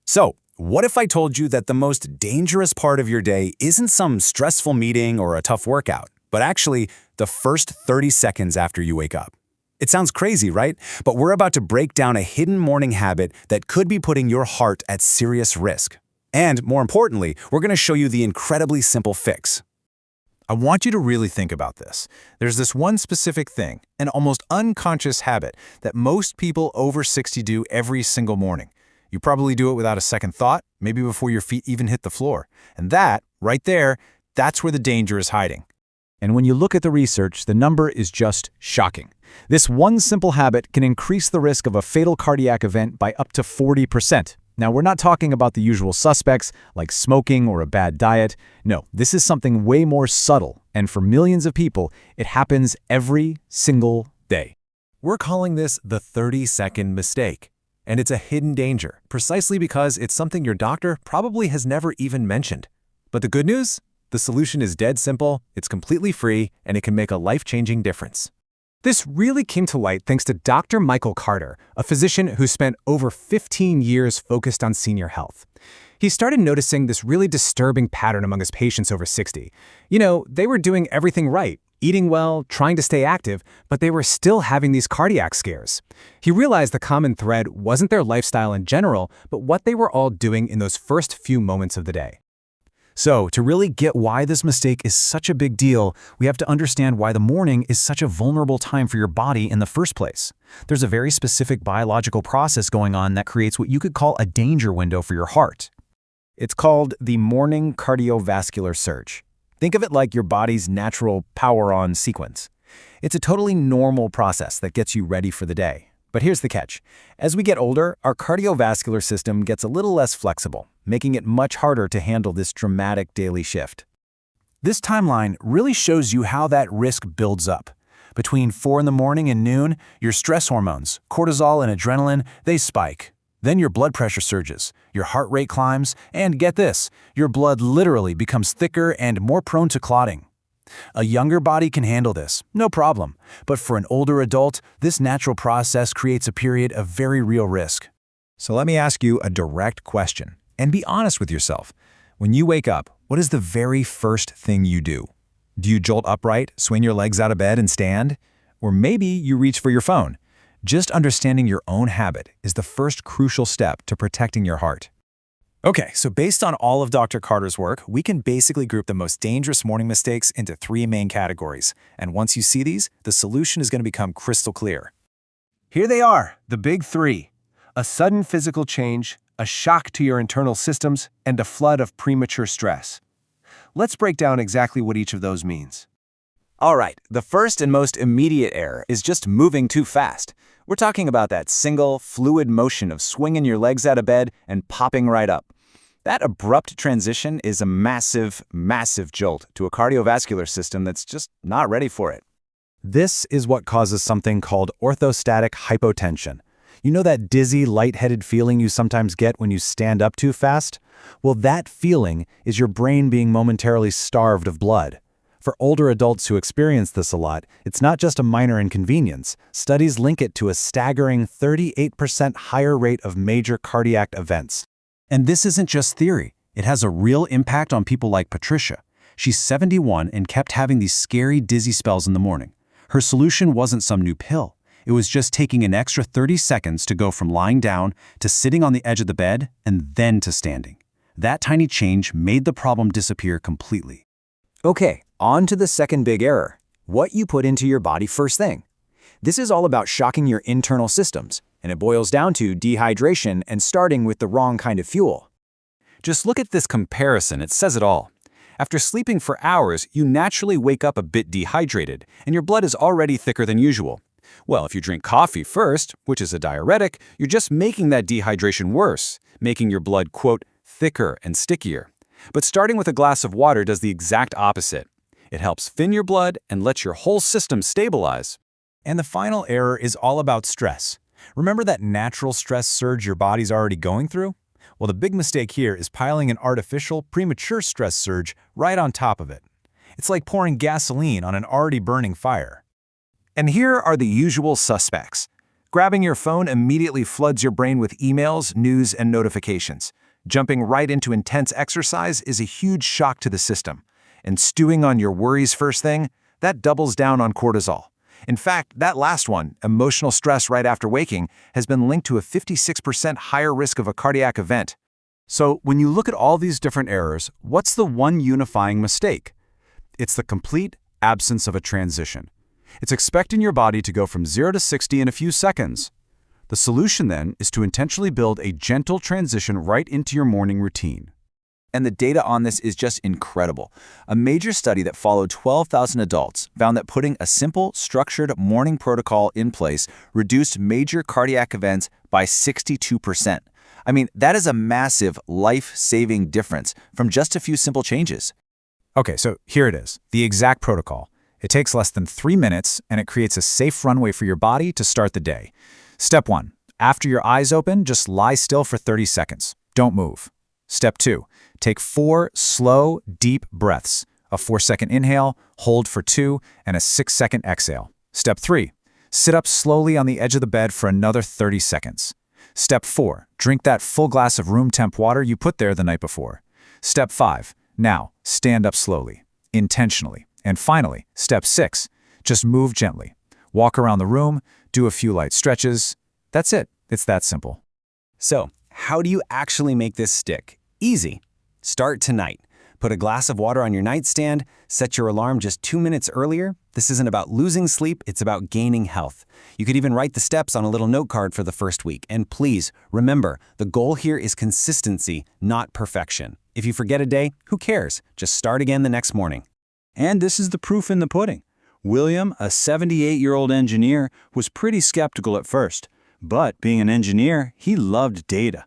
So, what if I told you that the most dangerous part of your day isn't some stressful meeting or a tough workout, but actually the first 30 seconds after you wake up? It sounds crazy, right? But we're about to break down a hidden morning habit that could be putting your heart at serious risk. And more importantly, we're going to show you the incredibly simple fix. I want you to really think about this. There's this one specific thing, an almost unconscious habit that most people over 60 do every single morning. You probably do it without a second thought, maybe before your feet even hit the floor. And that, right there, that's where the danger is hiding. And when you look at the research, the number is just shocking. This one simple habit can increase the risk of a fatal cardiac event by up to 40%. Now, we're not talking about the usual suspects, like smoking or a bad diet. No, this is something way more subtle, and for millions of people, it happens every single day. We're calling this the 30-second mistake. And it's a hidden danger, precisely because it's something your doctor probably has never even mentioned. But the good news? The solution is dead simple, it's completely free, and it can make a life-changing difference. This really came to light thanks to Dr. Michael Carter, a physician who spent over 15 years focused on senior health. He started noticing this really disturbing pattern among his patients over 60. They were doing everything right, eating well, trying to stay active, but they were still having these cardiac scares. He realized the common thread wasn't their lifestyle in general, but what they were all doing in those first few moments of the day. So, to really get why this mistake is such a big deal, we have to understand why the morning is such a vulnerable time for your body in the first place. There's a very specific biological process going on that creates what you could call a danger window for your heart. It's called the morning cardiovascular surge. Think of it like your body's natural power-on sequence. It's a totally normal process that gets you ready for the day. But here's the catch. As we get older, our cardiovascular system gets a little less flexible, making it much harder to handle this dramatic daily shift. This timeline really shows you how that risk builds up. Between 4 in the morning and noon, your stress hormones, cortisol and adrenaline, they spike. Then your blood pressure surges, your heart rate climbs, and get this, your blood literally becomes thicker and more prone to clotting. A younger body can handle this, no problem. But for an older adult, this natural process creates a period of very real risk. So let me ask you a direct question, and be honest with yourself. When you wake up, what is the very first thing you do? Do you jolt upright, swing your legs out of bed and stand? Or maybe you reach for your phone. Just understanding your own habit is the first crucial step to protecting your heart. Okay, so based on all of Dr. Carter's work, we can basically group the most dangerous morning mistakes into 3 main categories. And once you see these, the solution is going to become crystal clear. Here they are, the big 3. A sudden physical change, a shock to your internal systems, and a flood of premature stress. Let's break down exactly what each of those means. All right, the first and most immediate error is just moving too fast. We're talking about that single, fluid motion of swinging your legs out of bed and popping right up. That abrupt transition is a massive, massive jolt to a cardiovascular system that's just not ready for it. This is what causes something called orthostatic hypotension. You know that dizzy, lightheaded feeling you sometimes get when you stand up too fast? Well, that feeling is your brain being momentarily starved of blood. For older adults who experience this a lot, it's not just a minor inconvenience. Studies link it to a staggering 38% higher rate of major cardiac events. And this isn't just theory. It has a real impact on people like Patricia. She's 71 and kept having these scary, dizzy spells in the morning. Her solution wasn't some new pill. It was just taking an extra 30 seconds to go from lying down to sitting on the edge of the bed and then to standing. That tiny change made the problem disappear completely. Okay, on to the second big error, what you put into your body first thing. This is all about shocking your internal systems, and it boils down to dehydration and starting with the wrong kind of fuel. Just look at this comparison, it says it all. After sleeping for hours, you naturally wake up a bit dehydrated, and your blood is already thicker than usual. Well, if you drink coffee first, which is a diuretic, you're just making that dehydration worse, making your blood, quote, thicker and stickier. But starting with a glass of water does the exact opposite. It helps thin your blood and lets your whole system stabilize. And the final error is all about stress. Remember that natural stress surge your body's already going through? Well, the big mistake here is piling an artificial, premature stress surge right on top of it. It's like pouring gasoline on an already burning fire. And here are the usual suspects. Grabbing your phone immediately floods your brain with emails, news, and notifications. Jumping right into intense exercise is a huge shock to the system. And stewing on your worries first thing, that doubles down on cortisol. In fact, that last one, emotional stress right after waking, has been linked to a 56% higher risk of a cardiac event. So when you look at all these different errors, what's the one unifying mistake? It's the complete absence of a transition. It's expecting your body to go from 0 to 60 in a few seconds. The solution then is to intentionally build a gentle transition right into your morning routine. And the data on this is just incredible. A major study that followed 12,000 adults found that putting a simple, structured morning protocol in place reduced major cardiac events by 62%. I mean, that is a massive, life-saving difference from just a few simple changes. Okay, so here it is, the exact protocol. It takes less than 3 minutes, and it creates a safe runway for your body to start the day. Step 1. After your eyes open, just lie still for 30 seconds. Don't move. Step 2. Take 4 slow, deep breaths. A 4-second inhale, hold for 2, and a 6-second exhale. Step 3. Sit up slowly on the edge of the bed for another 30 seconds. Step 4. Drink that full glass of room temp water you put there the night before. Step 5. Now, stand up slowly, intentionally. And finally, step 6. Just move gently. Walk around the room, do a few light stretches. That's it. It's that simple. So, how do you actually make this stick? Easy. Start tonight. Put a glass of water on your nightstand, set your alarm just 2 minutes earlier. This isn't about losing sleep, it's about gaining health. You could even write the steps on a little note card for the first week. And please, remember, the goal here is consistency, not perfection. If you forget a day, who cares? Just start again the next morning. And this is the proof in the pudding. William, a 78-year-old engineer, was pretty skeptical at first. But being an engineer, he loved data.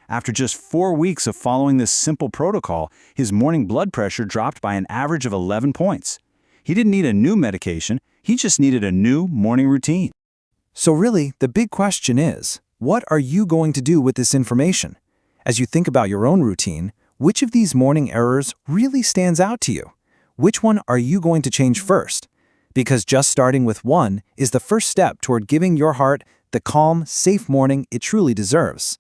After just 4 weeks of following this simple protocol, his morning blood pressure dropped by an average of 11 points. He didn't need a new medication, he just needed a new morning routine. So really, the big question is, what are you going to do with this information? As you think about your own routine, which of these morning errors really stands out to you? Which one are you going to change first? Because just starting with one is the first step toward giving your heart the calm, safe morning it truly deserves.